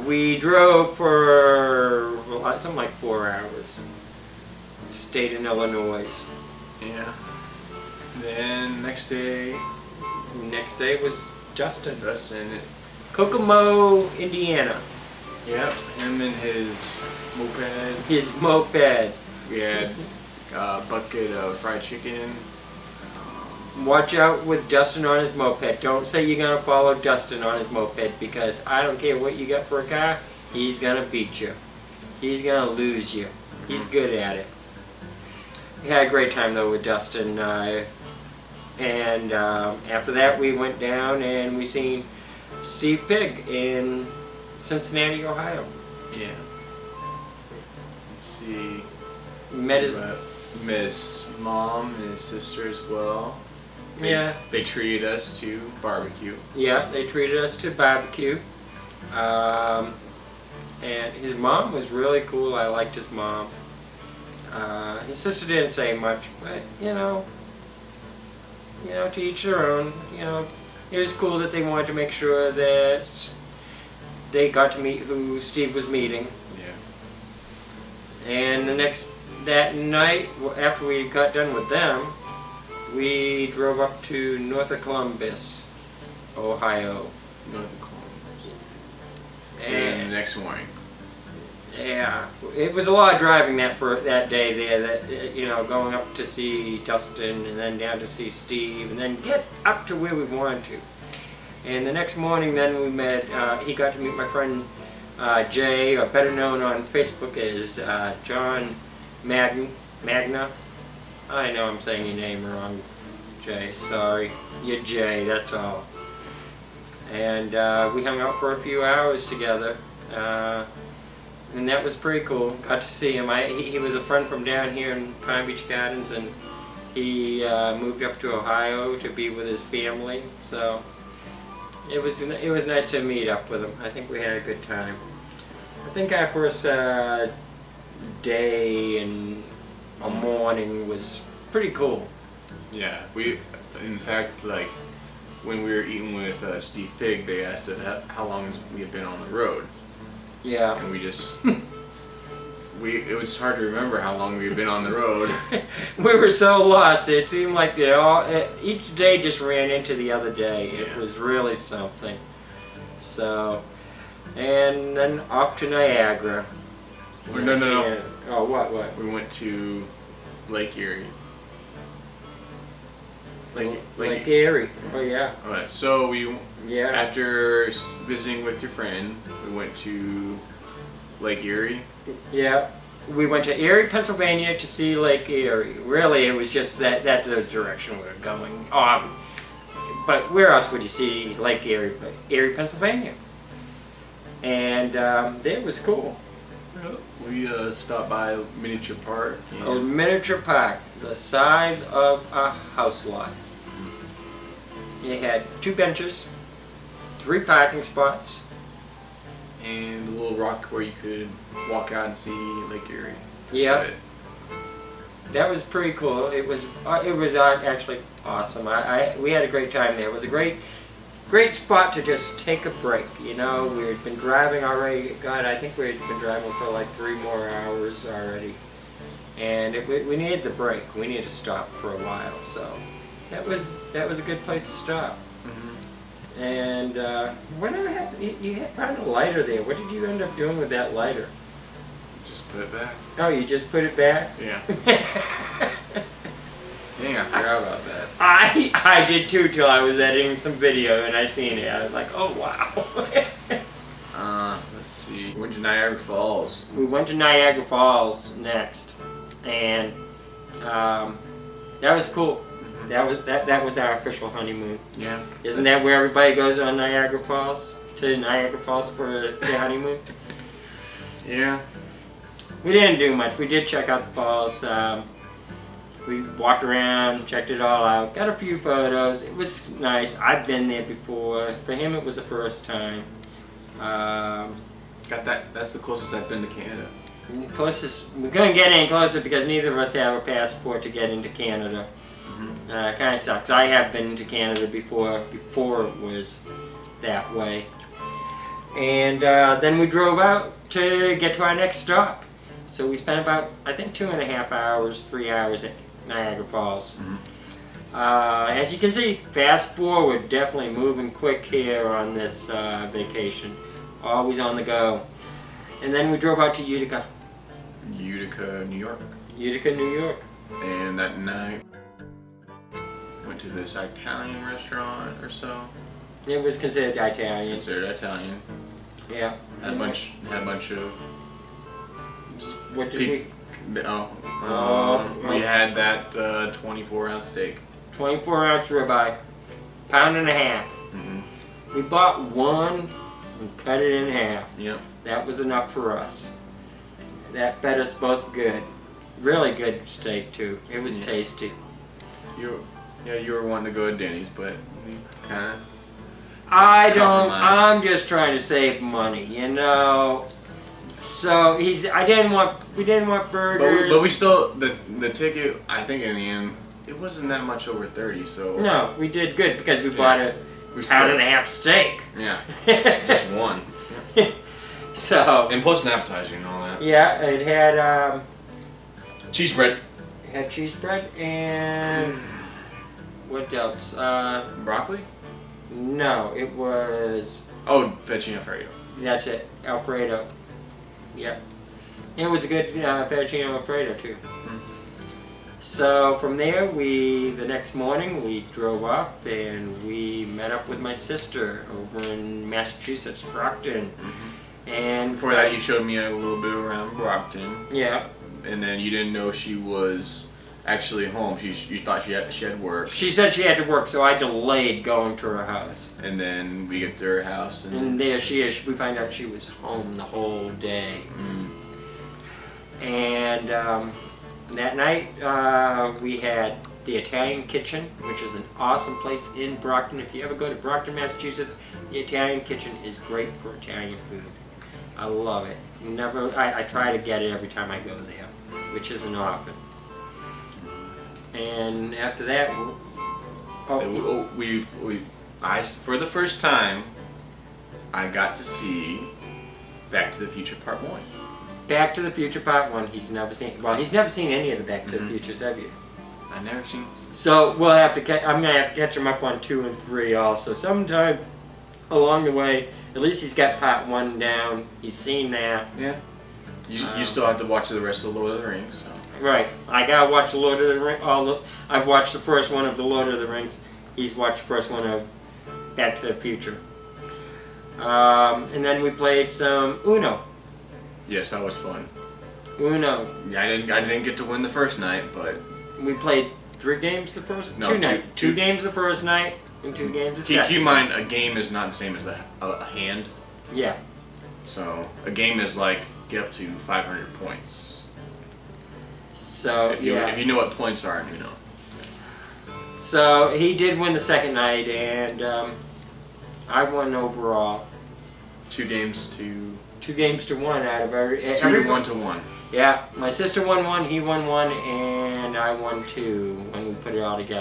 We drove for something like 4 hours. Stayed in Illinois. Yeah. Then next day Was Justin. Justin. Kokomo, Indiana. Yep. Him and his moped. His moped. We had a bucket of fried chicken. Watch out with Dustin on his moped. Don't say you're going to follow Dustin on his moped, because I don't care what you got for a car, he's going to beat you. He's going to lose you. He's good at it. We had a great time though with Dustin. And after that we went down and we seen Steve Pigg in Cincinnati, Ohio. Yeah. Let's see. Met his mom and his sister as well. They treated us to barbecue. Yeah, they treated us to barbecue. And his mom was really cool. I liked his mom. His sister didn't say much, but you know, to each their own. It was cool that they wanted to make sure that they got to meet who Steve was meeting. Yeah. And that night, after we got done with them, we drove up to north of Columbus, Ohio. North of Columbus. And the next morning. Yeah, it was a lot of driving that day there. That going up to see Dustin and then down to see Steve and then get up to where we wanted to. And the next morning, then we met. He got to meet my friend Jay, or better known on Facebook as John Magna. I know I'm saying your name wrong, Jay. Sorry, you're Jay. That's all. And we hung out for a few hours together. And that was pretty cool. Got to see him. He was a friend from down here in Palm Beach Gardens, and he moved up to Ohio to be with his family. So it was nice to meet up with him. I think we had a good time. I think our first day and a morning was pretty cool. Yeah, in fact, like when we were eating with Steve Pigg, they asked us how long we had been on the road. Yeah. And we just, it was hard to remember how long we had been on the road. We were so lost. It seemed like each day just ran into the other day. It was really something. So, and then off to Niagara. No. Oh, what? We went to Lake Erie. Lake Erie. Oh, yeah. Alright, so after visiting with your friend, we went to Lake Erie. Yeah, we went to Erie, Pennsylvania to see Lake Erie. Really, it was just that the direction we were going. But where else would you see Lake Erie but Erie, Pennsylvania? And it was cool. We stopped by a miniature park. A miniature park, the size of a house lot. It had 2 benches, 3 parking spots, and a little rock where you could walk out and see Lake Erie. Yeah, that was pretty cool. It was actually awesome. We had a great time there. It was a great spot to just take a break. We had been driving already. God, I think we had been driving for like 3 more hours already, and we needed the break. We needed to stop for a while, so that was a good place to stop. Mm-hmm. And whatever happened? You had found a lighter there. What did you end up doing with that lighter? Just put it back. Oh, you just put it back? Yeah. Dang, I forgot about that. I did too, till I was editing some video and I seen it. I was like, oh wow. Let's see. We went to Niagara Falls. We went to Niagara Falls next, and that was cool. That was our official honeymoon. Yeah. Isn't that where everybody goes on Niagara Falls? To Niagara Falls for their honeymoon? Yeah. We didn't do much. We did check out the falls. We walked around, checked it all out, got a few photos. It was nice. I've been there before. For him, it was the first time. That's the closest I've been to Canada. Closest. We couldn't get any closer because neither of us have a passport to get into Canada. Mm-hmm. Kind of sucks. I have been to Canada before it was that way. And then we drove out to get to our next stop. So we spent about, I think, 2.5 hours, 3 hours at Niagara Falls. As you can see, fast forward, definitely moving quick here on this vacation. Always on the go. And then we drove out to Utica. Utica, New York. Utica, New York. And that night, went to this Italian restaurant or so. It was considered Italian. Considered Italian. Yeah. Had a bunch of. What did we? We had that 24-ounce steak. 24-ounce ribeye, pound and a half. We bought one and cut it in half. Yep. That was enough for us. That fed us both good. Really good steak too. It was tasty. You were wanting to go to Denny's, but we kind of. I'm just trying to save money, you know. So we didn't want burgers. But we still, the ticket, I think in the end, it wasn't that much over 30, so. No, we did good because we bought a pound and a half steak. Yeah, just one. So. And plus an appetizer and all that. Yeah, it had Cheese bread. It had cheese bread and what else? Broccoli? No, it was. Oh, fettuccine Alfredo. That's it, Alfredo. Yep. And it was a good fettuccine Alfredo too. So from there, the next morning we drove up and we met up with my sister over in Massachusetts, Brockton. And before that, you showed me a little bit around Brockton. Yeah. And then you didn't know she was actually home. You thought she had work. She said she had to work, so I delayed going to her house. And then we get to her house, and there she is. We find out she was home the whole day. And that night we had the Italian Kitchen, which is an awesome place in Brockton. If you ever go to Brockton, Massachusetts, the Italian Kitchen is great for Italian food. I love it. I try to get it every time I go there, which isn't often. And after that, for the first time, I got to see Back to the Future Part 1. Back to the Future Part 1, he's never seen. Well, he's never seen any of the Back to the Futures, have you? I've never seen. So we'll have to. I'm gonna have to catch him up on 2 and 3 also. Sometime along the way, at least he's got Part 1 down. He's seen that. Yeah. You still have to watch the rest of the Lord of the Rings. So. Right. I gotta watch the Lord of the Rings. I've watched the first one of the Lord of the Rings. He's watched the first one of Back to the Future. And then we played some Uno. Yes, that was fun. Uno. Yeah, I didn't get to win the first night, but we played 3 games the first. No, 2 nights. 2 games the first night and 2 games the second. Keep in mind, a game is not the same as a hand. Yeah. So a game is like get up to 500 points. So if you know what points are, you know. So he did win the second night, and I won overall. 2 games to 2 games to 1 out of every. 1 to 1. Yeah, my sister won 1, he won 1, and I won 2 when we put it all together.